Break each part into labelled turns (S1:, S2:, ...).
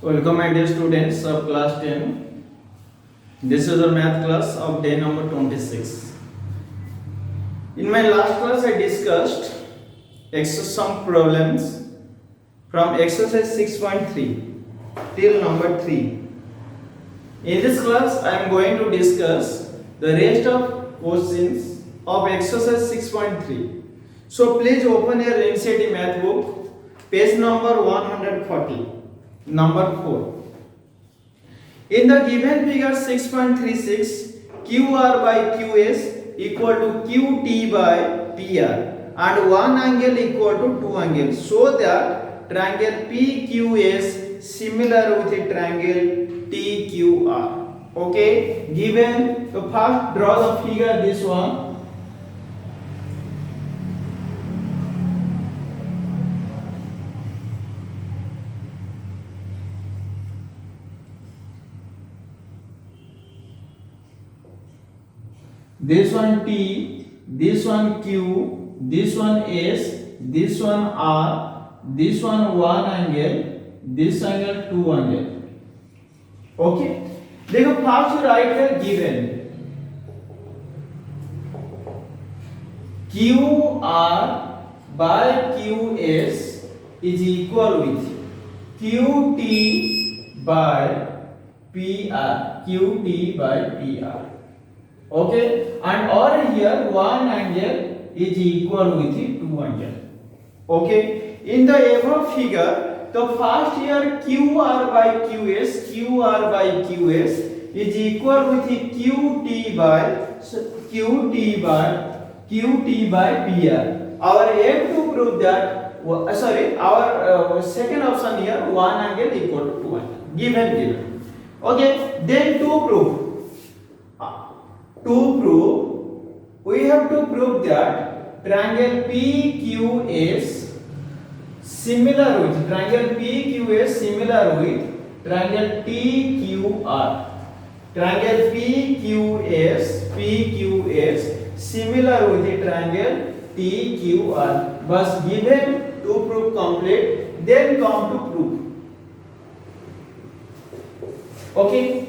S1: Welcome my dear students of class 10. This is our math class of day number 26. In my last class I discussed some problems from exercise 6.3 till number 3. In this class I am going to discuss the rest of questions of exercise 6.3. So please open your NCERT math book, page number 140. Number 4. In the given figure 6.36, QR by QS equal to QT by PR and one angle equal to two angles, so that triangle PQS similar with a triangle TQR. Okay, given the first draw the figure this one. This one T, this one Q, this one S, this one R, this one angle, this angle two angle. Okay. देखो first right है given QR by QS is equal with QT by PR. QT by PR. Okay, and over here one angle is equal with two angle. Okay, in the above figure, the first here QR by QS is equal with QT by PR. Our aim to prove that our second option here one angle equal to two angle. Given. Okay, then to prove. We have to prove that triangle PQS similar with triangle TQR. Triangle PQS similar with the triangle TQR. But given to prove complete, then come to prove. Okay.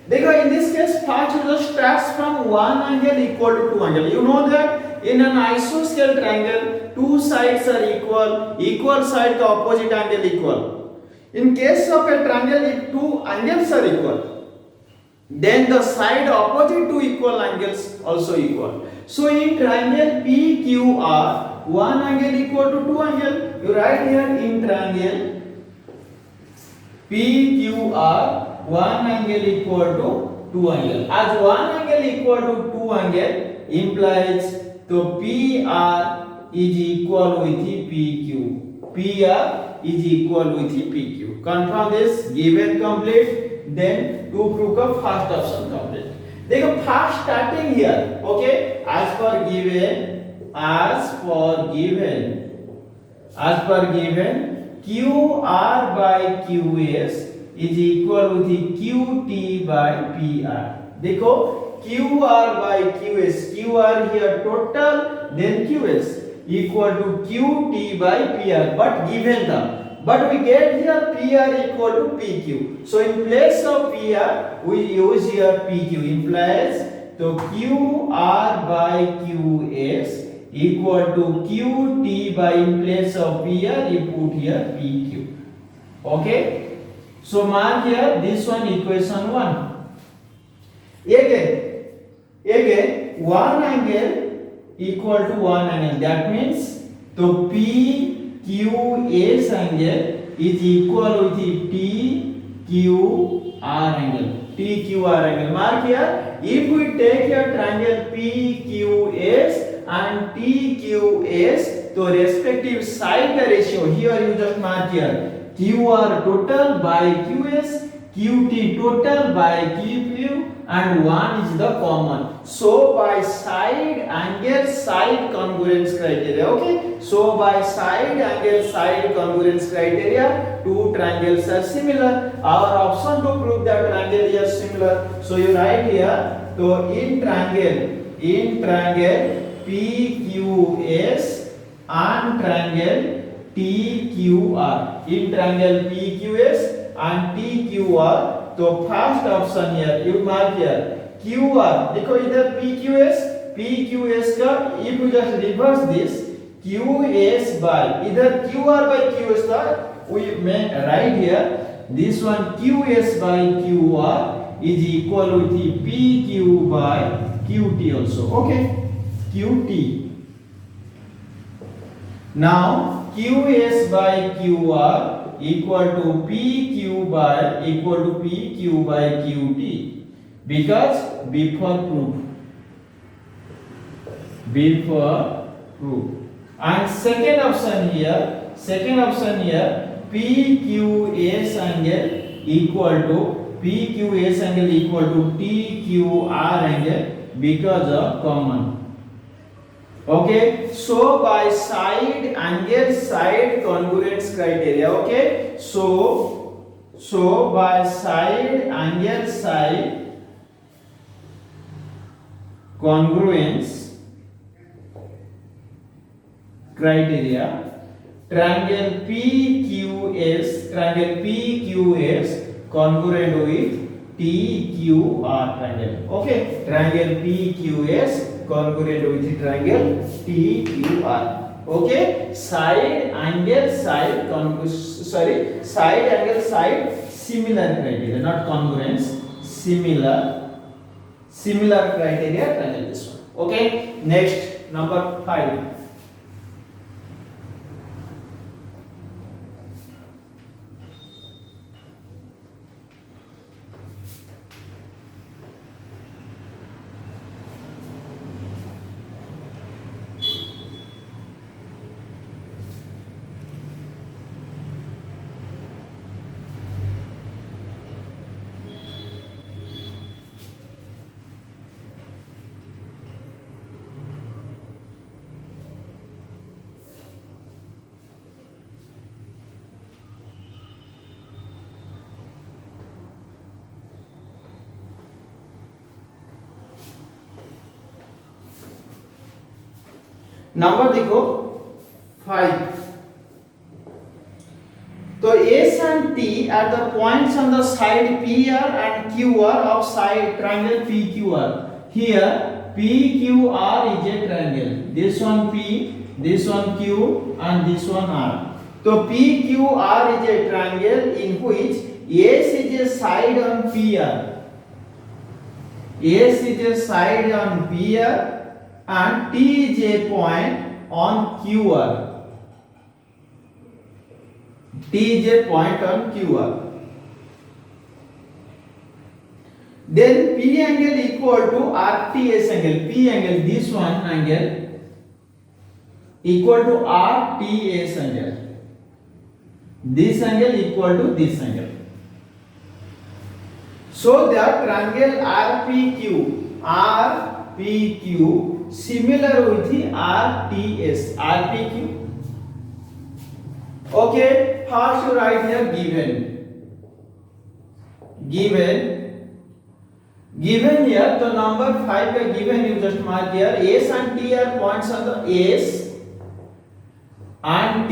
S1: देखो in this case first just starts from one angle equal to two angle. You know that in an isosceles triangle two sides are equal side का opposite angle equal. In case of a triangle if two angles are equal, then the side opposite to equal angles also equal. So in triangle PQR one angle equal to two angle. You write here in triangle PQR one angle equal to two angle. As one angle equal to two angle implies to PR is equal with PQ. PR is equal with PQ. Confirm this. Given complete. Then to prove the first option complete. देखो first starting here. Okay. As per given QR by QS is equal with QT by PR. देखो QR by QR here total, then QS equal to QT by PR. But we get here PR equal to PQ. So in place of PR, we use here PQ. Implies so QR by QS equal to QT by in place of PR, you put here PQ. Okay. So mark here this one equation 1. Again one angle equal to one angle. That means the PQS angle is equal with TQR angle. Mark here. If we take here triangle PQS and TQS, the respective side ratio here you just mark here. QR total by QS, QT total by QQ, and 1 is the common. So by side angle side congruence criteria. Okay. So by side angle side congruence criteria, two triangles are similar. Our option to prove that triangle is similar. So you write here. So in triangle PQS and triangle TQR. In triangle PQS and PQR. तो first option here you mark here QR. देखो इधर PQS का if you just reverse this QS by इधर QR by QS था, we may write here this one QS by QR is equal with PQ by QT also. Okay, QT. Now QS by QR equal to PQ by QT because before proof. And second option here PQS angle equal to TQR angle because of common. Okay, so by side angle side congruence criteria. Okay, so by side angle side congruence criteria, triangle PQS congruent with TQR triangle. Okay, triangle PQS congruent with the triangle TQR. Okay, side angle side similar criteria, not congruence, similar criteria triangle this one. Okay, next number 5. Number देखो 5. तो S and T are the points on the side PR and QR of side triangle PQR. Here PQR is a triangle. This one P, this one Q, and this one R. So PQR is a triangle in which S is a side on PR. S is a side on PR. And T is a point on QR. T is a point on QR. Then P angle equal to RTS angle. P angle, this one angle equal to RTS angle. This angle equal to this angle. So that triangle RPQ similar with the RTS. Okay, first you write here given here. So number 5 का given you just mark here. S and T are points on the S and T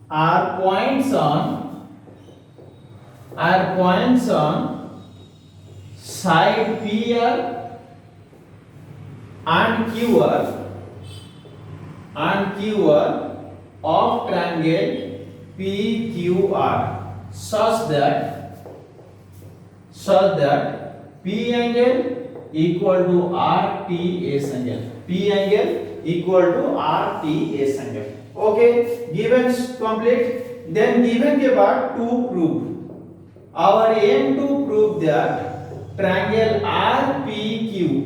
S1: are points on side PR and QR of triangle PQR such that P angle equal to RTS angle. P angle equal to RTS angle. Okay, given complete. Then given के बाद to prove. Our aim to prove that triangle RPQ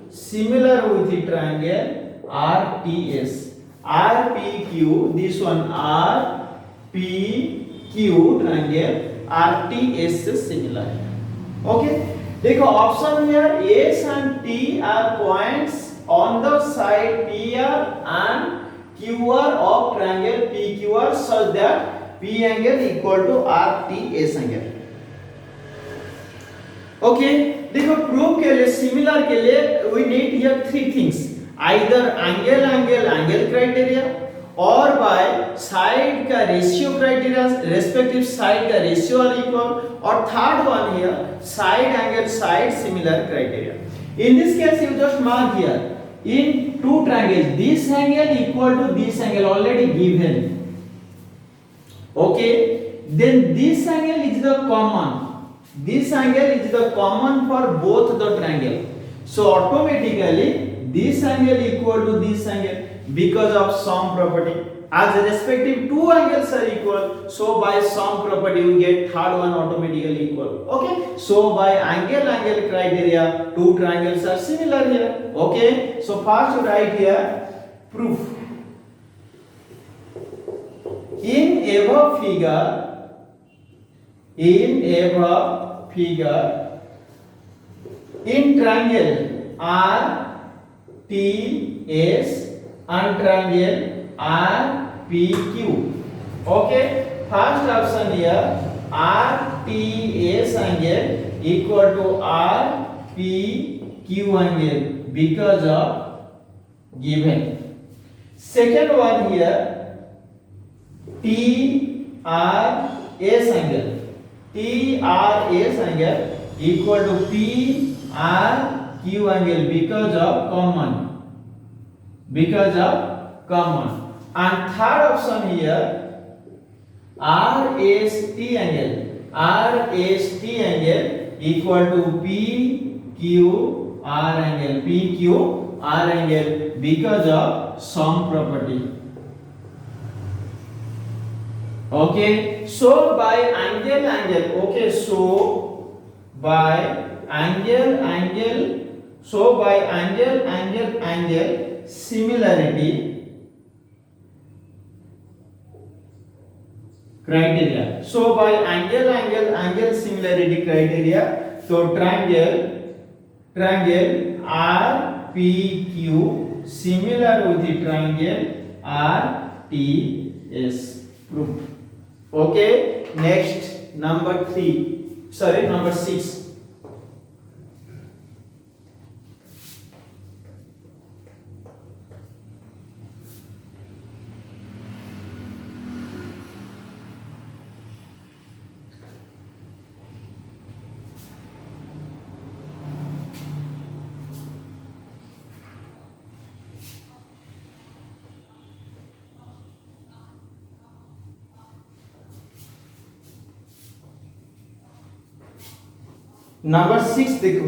S1: similar with the triangle RTS. RPQ, this one RPQ triangle RTS is similar. Okay, देखो option here S and T are points on the side PR and QR of triangle PQR such that P angle equal to RTS angle. Okay देखो proof के लिए similar के लिए we need here 3 things. either angle criteria और by side का ratio criteria, respective side का ratio are equal, और third one here side angle side similar criteria. In this case you just mark here in two triangles this angle equal to this angle already given. Okay, then this angle is the common, this angle is the common for both the triangle, so automatically this angle equal to this angle because of sum property. As respective two angles are equal, so by sum property we get third one automatically equal. Okay, so by angle criteria two triangles are similar here. Okay, so first write here proof. In above figure in triangle R T S and triangle R P Q. Okay, first option here R T S angle equal to R P Q angle because of given. Second one here T R S angle, T R S angle equal to P R Q angle because of common, and third option here R S T angle, R S T angle equal to P Q R angle, P Q R angle because of sum property. Okay, so by angle, okay, so by angle similarity criteria, so by angle similarity criteria, so triangle R P Q similar with the triangle R T S. Proof. Okay, next number 6. Number 6 देखो,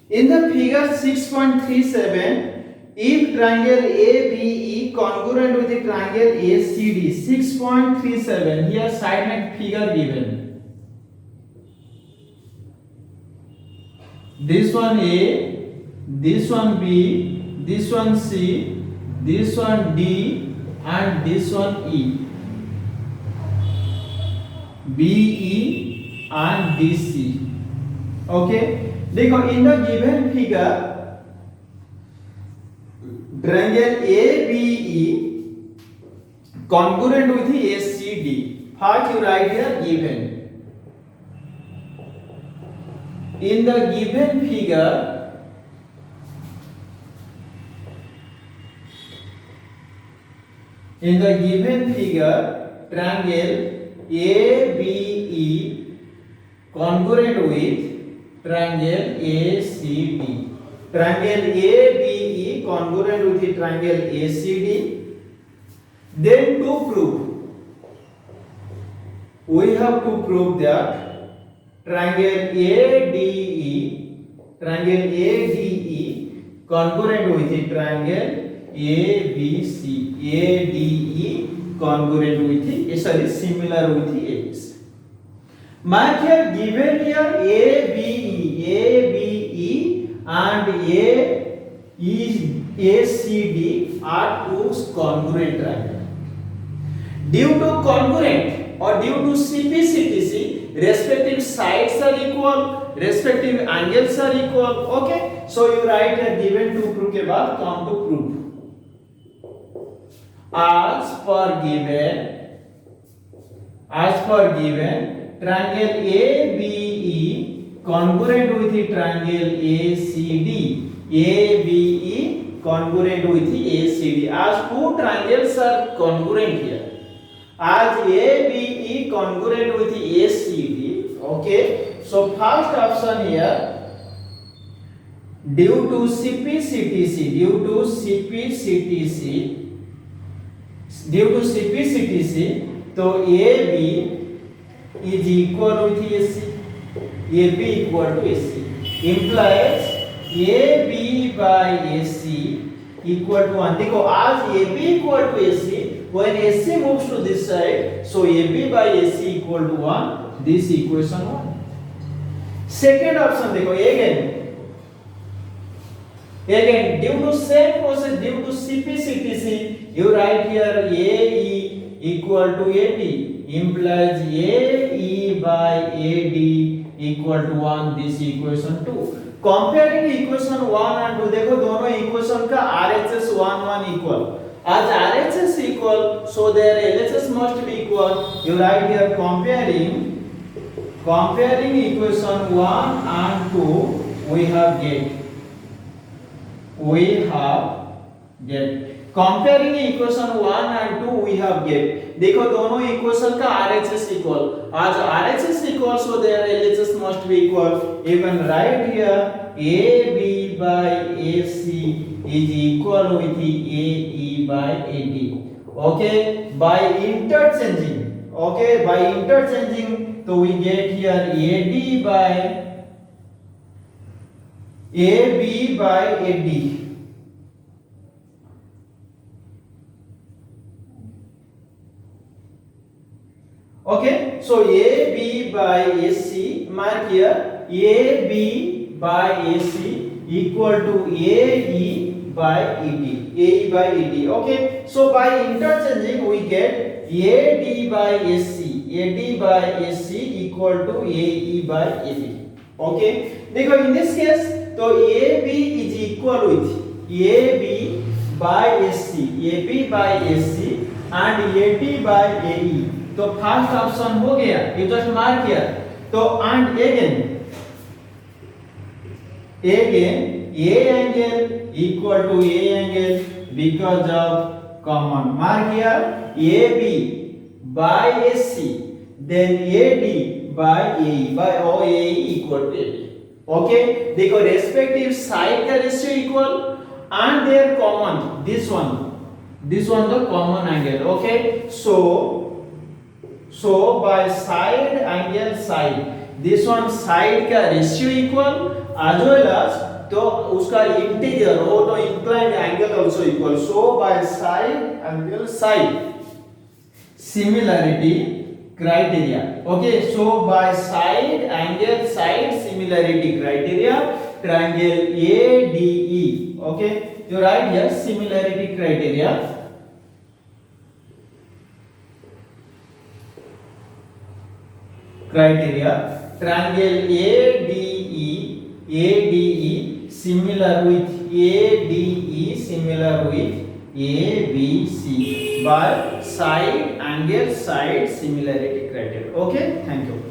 S1: in the figure 6.37 if triangle ABE congruent with the triangle ACD. 6.37 here side में figure given, this one A, this one B, this one C, this one D and this one E, BE and DC. Okay, देखो in the given figure triangle ABE congruent with the ACD. First you write here given. In the given figure triangle ABE congruent with triangle ACD. Triangle ABE congruent with the triangle ACD. Then to prove, we have to prove that triangle ADE congruent with the triangle ABC. ADE congruent with the similar with the ABC. Mark here given here ABE and ACD are two congruent triangles. Due to congruent or due to CPCTC, respective sides are equal, respective angles are equal. Okay, so you write a given to prove के बाद come to prove. As per given triangle ABE congruent with the triangle ACD. ABE congruent with the ACD. As two triangles are congruent here. As ABE congruent with the ACD. Okay. So first option here. Due to CPCTC, तो AB is equal with AC. AB equal to AC implies AB by AC equal to 1. देखो आज AB equal to AC, when AC moves to this side, so AB by AC equal to 1. This equation 1. Second option देखो again due to same process, due to CPCTC, you write here AE equal to AD implies AE by AD equal to 1. This equation 2. Comparing equation 1 and 2, देखो दोनों equation का RHS 1 equal. As RHS equal, so their LHS must be equal. You write here comparing equation 1 and 2, we have get comparing equation 1 and 2 we have get. देखो दोनों equation का RHS equal. आज RHS equal, so their LHS must be equal. You can write here AB by AC is equal with the AE by AD. Okay, by interchanging. Okay, by interchanging, so we get here AD by AB by AD. Okay, so AB by AC, mark here AB by AC equal to AE by ED. AE by ED. Okay, so by interchanging we get AD by AC. AD by AC equal to AE by AD. Okay, देखो in this case तो AB is equal with AB by AC, AB by AC and AD by AE. तो first option हो गया, you just mark here. तो and again A angle equal to A angle because of common. Mark here AB by AC, then AD by AE by OAE equal to AD. Okay, देखो respective side का ratio equal and they are common. This one the common angle. Okay, so by side angle side, this one side का ratio equal as well as तो उसका interior or तो inclined angle also equal. So by side angle side similarity criteria. Okay, so by side angle side similarity criteria, triangle ADE. Okay, you write here similarity criteria. Triangle ADE similar with ABC by side angle side similarity criteria. Okay, thank you.